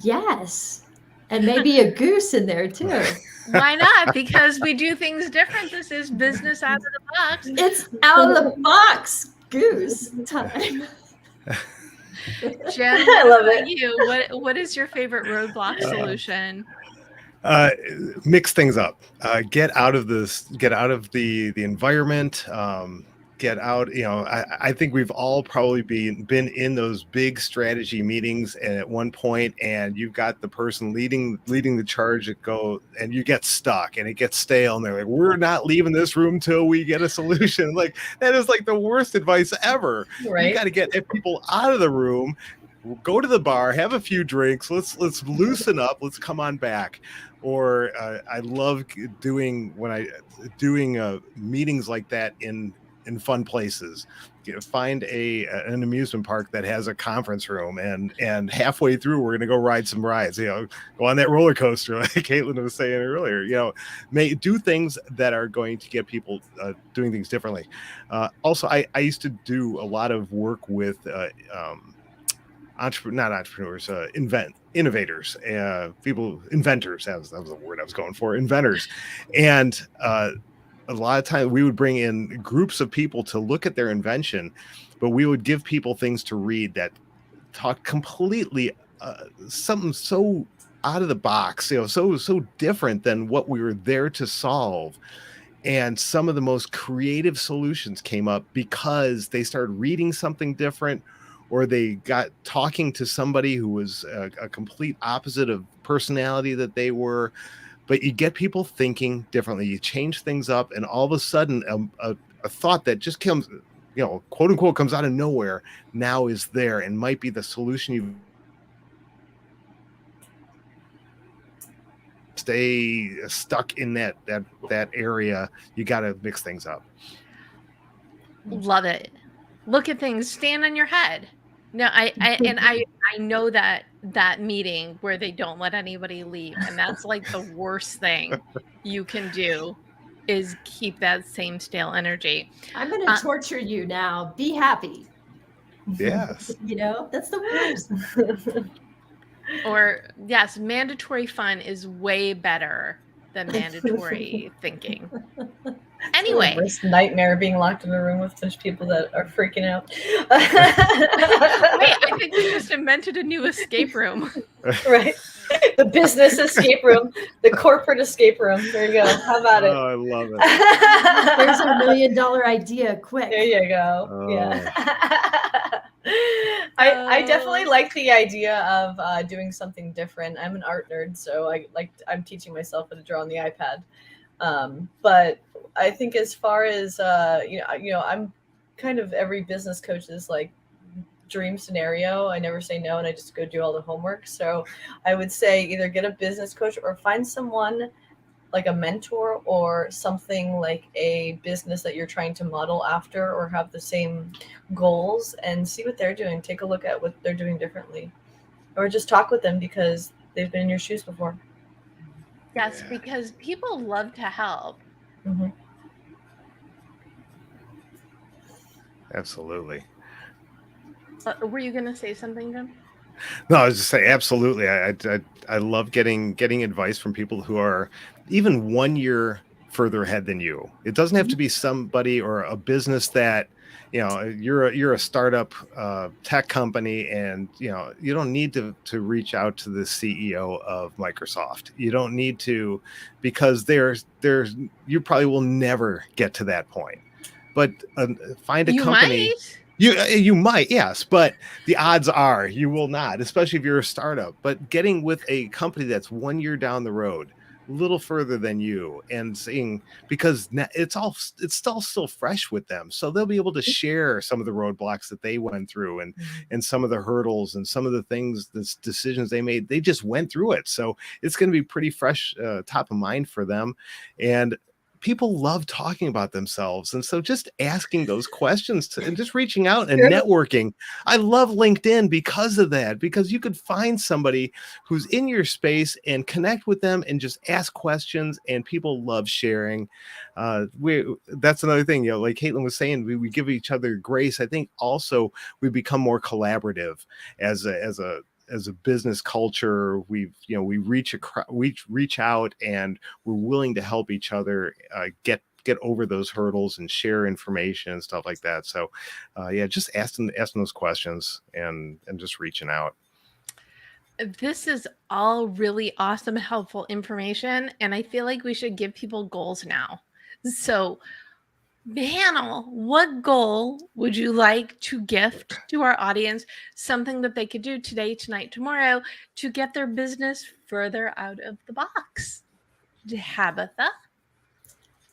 Yes. And maybe a goose in there too. Why not? Because we do things different. This is business out of the box. It's out of the box goose time. Jim, I love it. You, what is your favorite roadblock solution? Mix things up. Get out of the environment. Get out. I think we've all probably been in those big strategy meetings, and at one point, and you've got the person leading the charge that go, and you get stuck, and it gets stale, and they're like, "We're not leaving this room till we get a solution." Like, that is like the worst advice ever. Right. You got to get people out of the room. Go to the bar, have a few drinks. Let's loosen up. Let's come on back. Or I love doing meetings like that in fun places. Find an amusement park that has a conference room, and halfway through we're going to go ride some rides. Go on that roller coaster, like Caitlin was saying earlier. Do things that are going to get people doing things differently. Also, I used to do a lot of work with innovators, inventors. That was the word I was going for. Inventors, and a lot of times we would bring in groups of people to look at their invention, but we would give people things to read that talk completely something so out of the box, so different than what we were there to solve. And some of the most creative solutions came up because they started reading something different, or they got talking to somebody who was a complete opposite of personality that they were. But you get people thinking differently. You change things up, and all of a sudden, a thought that just comes, quote unquote, comes out of nowhere, now is there and might be the solution. You stay stuck in that area. You got to mix things up. Love it. Look at things. Stand on your head. No, I know that meeting where they don't let anybody leave, and that's like the worst thing you can do, is keep that same stale energy. I'm going to torture you now. Be happy. Yes. That's the worst. Or yes, mandatory fun is way better than mandatory thinking. Anyway, Worst nightmare, being locked in a room with a bunch of people that are freaking out. wait, I think we just invented a new escape room. Right. The business escape room, the corporate escape room. There you go. How about it? Oh, I love it. There's a $1 million idea. Quick. There you go. Oh. Yeah. I definitely like the idea of doing something different. I'm an art nerd, so I'm teaching myself how to draw on the iPad. But I think as far as I'm kind of every business coach's like dream scenario. I never say no, and I just go do all the homework. So I would say either get a business coach or find someone like a mentor or something like a business that you're trying to model after or have the same goals, and see what they're doing. Take a look at what they're doing differently, or just talk with them because they've been in your shoes before. Yes, because people love to help. Mm-hmm. Absolutely. Were you going to say something, Jim? No, I was just saying, absolutely. I love getting advice from people who are even 1 year further ahead than you. It doesn't have to be somebody or a business that, you're a startup tech company, and you don't need to reach out to the CEO of Microsoft. You don't need to, because there's you probably will never get to that point. But find a You company. might. You might, yes, but the odds are you will not, especially if you're a startup. But getting with a company that's 1 year down the road, a little further than you, and seeing, because it's still fresh with them, so they'll be able to share some of the roadblocks that they went through, and some of the hurdles and some of the things, the decisions they made. They just went through it, so it's going to be pretty fresh, top of mind for them. And people love talking about themselves. And so just asking those questions and just reaching out and networking. I love LinkedIn because of that, because you could find somebody who's in your space and connect with them and just ask questions, and people love sharing. That's another thing, like Caitlin was saying, we give each other grace. I think also we become more collaborative as a business culture. We reach out, and we're willing to help each other get over those hurdles and share information and stuff like that. So just asking those questions and just reaching out. This is all really awesome, helpful information, and I feel like we should give people goals now. So, panel, what goal would you like to gift to our audience? Something that they could do today, tonight, tomorrow to get their business further out of the box. Tabitha?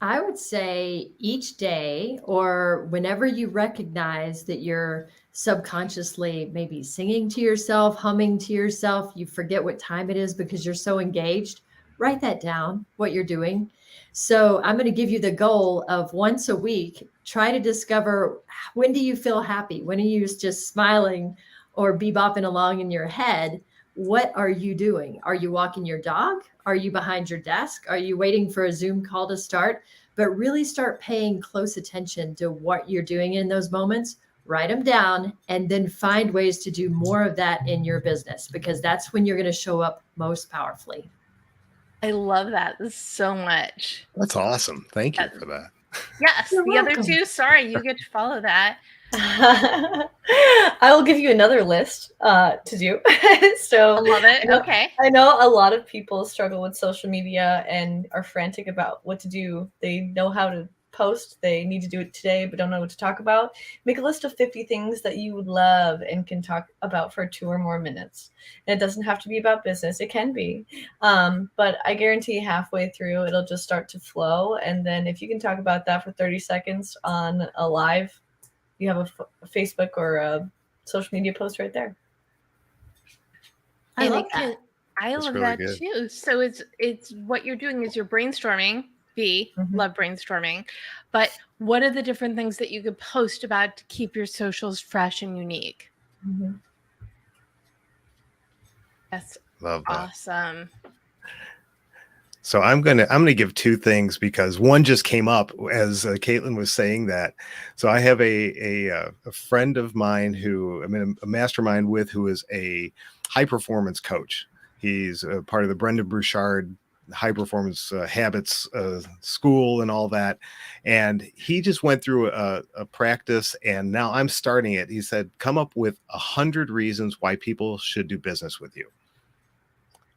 I would say each day, or whenever you recognize that you're subconsciously maybe singing to yourself, humming to yourself, you forget what time it is because you're so engaged, write that down, what you're doing. So I'm going to give you the goal of once a week, try to discover, when do you feel happy? When are you just smiling or bebopping along in your head? What are you doing? Are you walking your dog? Are you behind your desk? Are you waiting for a Zoom call to start? But really start paying close attention to what you're doing in those moments. Write them down, and then find ways to do more of that in your business, because that's when you're going to show up most powerfully. I love that so much. That's awesome. Thank you for that. Yes. You're welcome. Other two, sorry, you get to follow that. I will give you another list to do. So I love it. Okay. I know a lot of people struggle with social media and are frantic about what to do. They know how to post, they need to do it today, but don't know what to talk about. Make a list of 50 things that you would love and can talk about for 2 or more minutes. And it doesn't have to be about business. It can be. But I guarantee halfway through, it'll just start to flow. And then if you can talk about that for 30 seconds on a live, you have a Facebook or a social media post right there. I love that. I love that too. So it's what you're doing is you're brainstorming. Love brainstorming. But what are the different things that you could post about to keep your socials fresh and unique? That's love that. Awesome. So I'm gonna give 2 things, because one just came up as Caitlin was saying that. So I have a friend of mine who I'm in a mastermind with, who is a high performance coach. He's a part of the Brendon Burchard high performance habits school and all that. And he just went through a practice, and now I'm starting it. He said, come up with 100 reasons why people should do business with you.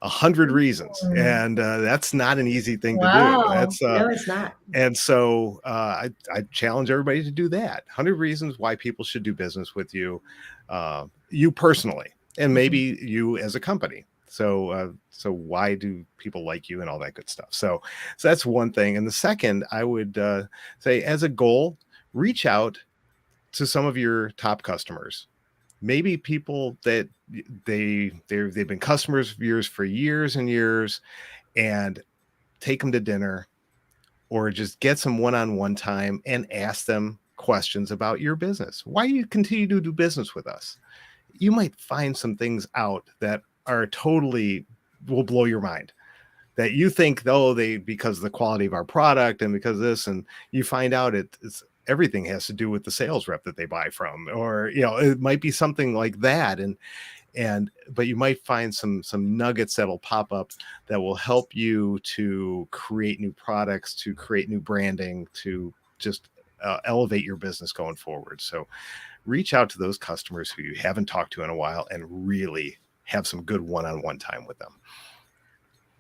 100 reasons. And that's not an easy thing to do. That's no, it's not. And so I challenge everybody to do that. 100 reasons why people should do business with you, you personally, and maybe you as a company. So why do people like you and all that good stuff? So that's one thing. And the second, I would say, as a goal, reach out to some of your top customers. Maybe people that they've been customers of yours for years and years, and take them to dinner, or just get some one-on-one time and ask them questions about your business. Why do you continue to do business with us? You might find some things out that are totally will blow your mind, that you think, because of the quality of our product and because of this, and you find out it's everything has to do with the sales rep that they buy from, or it might be something like that. But you might find some nuggets that'll pop up that will help you to create new products, to create new branding, to just elevate your business going forward. So reach out to those customers who you haven't talked to in a while and really have some good one-on-one time with them.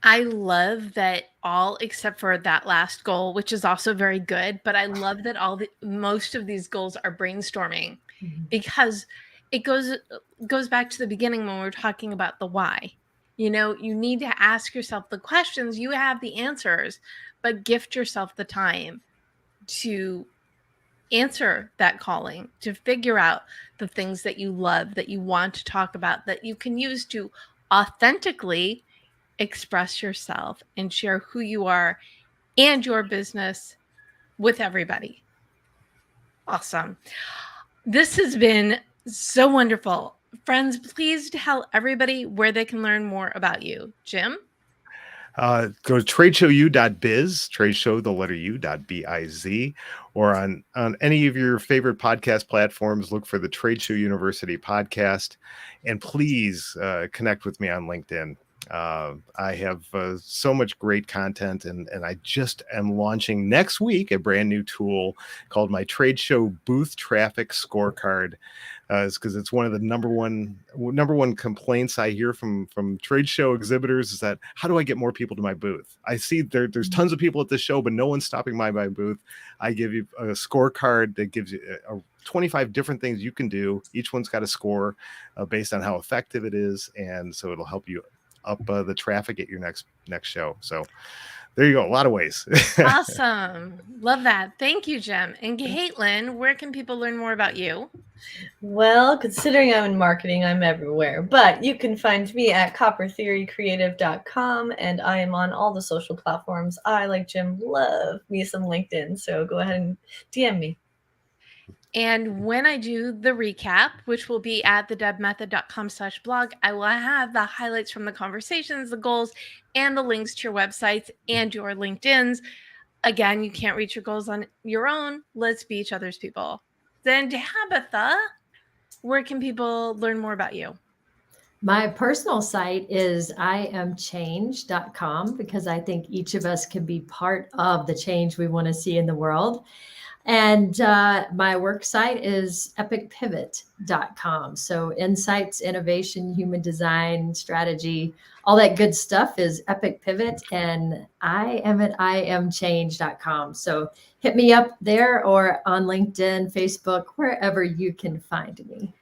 I love that all except for that last goal, which is also very good, but I love that most of these goals are brainstorming, because it goes back to the beginning when we were talking about the why. You need to ask yourself the questions. You have the answers, but gift yourself the time to answer that calling, to figure out the things that you love, that you want to talk about, that you can use to authentically express yourself and share who you are and your business with everybody. Awesome. This has been so wonderful. Friends, please tell everybody where they can learn more about you. Jim? Go to tradeshowu.biz, tradeshow, the letter U.biz, or on any of your favorite podcast platforms, look for the Trade Show University podcast. And please connect with me on LinkedIn. I have so much great content, and I just am launching next week a brand new tool called my Trade Show Booth Traffic Scorecard. Because it's one of the number one complaints I hear from trade show exhibitors is that, how do I get more people to my booth? I see there's tons of people at the show, but no one's stopping by my booth. I give you a scorecard that gives you 25 different things you can do. Each one's got a score based on how effective it is, and so it'll help you up the traffic at your next show. So there you go. A lot of ways. Awesome. Love that. Thank you, Jim. And Caitlin, where can people learn more about you? Well, considering I'm in marketing, I'm everywhere. But you can find me at coppertheorycreative.com, and I am on all the social platforms. I, like Jim, love me some LinkedIn, so go ahead and DM me. And when I do the recap, which will be at thedebmethod.com/blog, I will have the highlights from the conversations, the goals, and the links to your websites and your LinkedIns. Again, you can't reach your goals on your own. Let's be each other's people. Then, Tabitha, where can people learn more about you? My personal site is iamchange.com, because I think each of us can be part of the change we want to see in the world. And my work site is epicpivot.com. So insights, innovation, human design, strategy, all that good stuff is Epic Pivot. And I am at iamchange.com. So hit me up there or on LinkedIn, Facebook, wherever you can find me.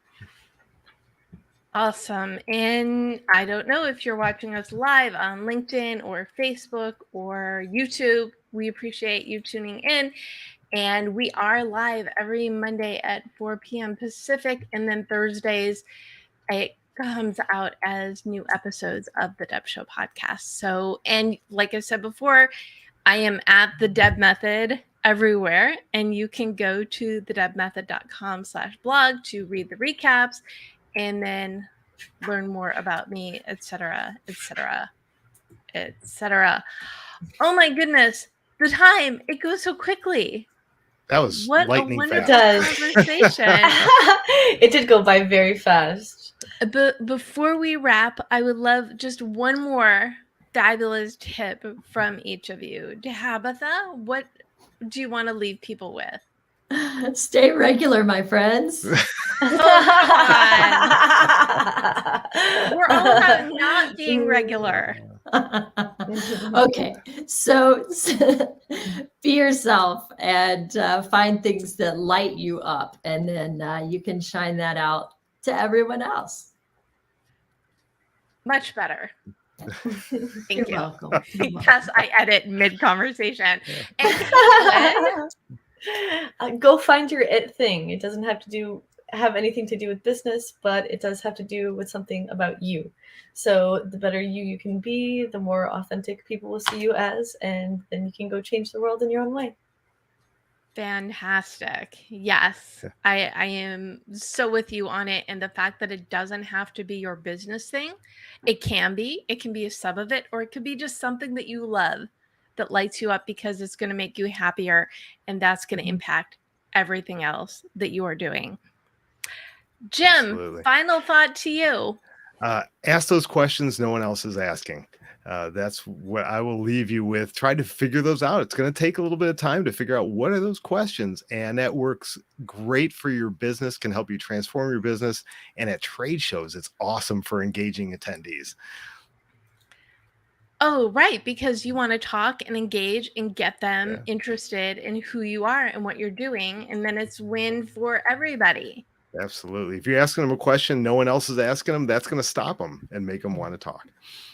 Awesome. And I don't know if you're watching us live on LinkedIn or Facebook or YouTube. We appreciate you tuning in. And we are live every Monday at 4 p.m. Pacific. And then Thursdays, it comes out as new episodes of the Deb Show podcast. So, and like I said before, I am at the Deb Method everywhere. And you can go to thedebmethod.com/blog to read the recaps and then learn more about me, etc., etc., etc. Oh my goodness. The time, it goes so quickly. That was what lightning a wonderful fast. conversation. It did go by very fast. But before we wrap, I would love just one more fabulous tip from each of you. Tabitha, what do you want to leave people with? Stay regular, my friends. We're all about not being regular. Okay, so be yourself and find things that light you up, and then you can shine that out to everyone else. Much better. Thank you. Welcome. Because I edit mid-conversation. And go find your it thing. It doesn't have to have anything to do with business, but it does have to do with something about you. So the better you can be, the more authentic people will see you as, and then you can go change the world in your own way. Fantastic. Yes, I am so with you on it. And the fact that it doesn't have to be your business thing. It can be a sub of it, or it could be just something that you love that lights you up because it's going to make you happier. And that's going to impact everything else that you are doing. Jim, Absolutely. final thought to you. Ask those questions no one else is asking. That's what I will leave you with. Try to figure those out. It's going to take a little bit of time to figure out what are those questions. And that works great for your business, can help you transform your business. And at trade shows, it's awesome for engaging attendees. Oh, right, because you want to talk and engage and get them interested in who you are and what you're doing. And then it's win for everybody. Absolutely. If you're asking them a question no one else is asking them, that's going to stop them and make them want to talk.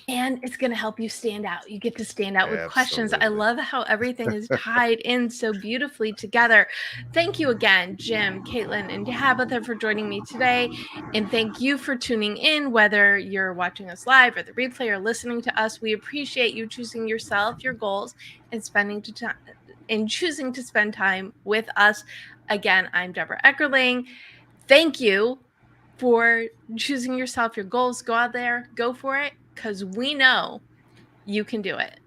And it's going to help you stand out. You get to stand out with questions. I Absolutely. love how everything is tied in so beautifully together. Thank you again, Jim, Caitlin, and Tabitha for joining me today. And thank you for tuning in, whether you're watching us live or the replay or listening to us. We appreciate you choosing yourself, your goals, and choosing to spend time with us. Again, I'm Debra Eckerling. Thank you for choosing yourself, your goals. Go out there, go for it, because we know you can do it.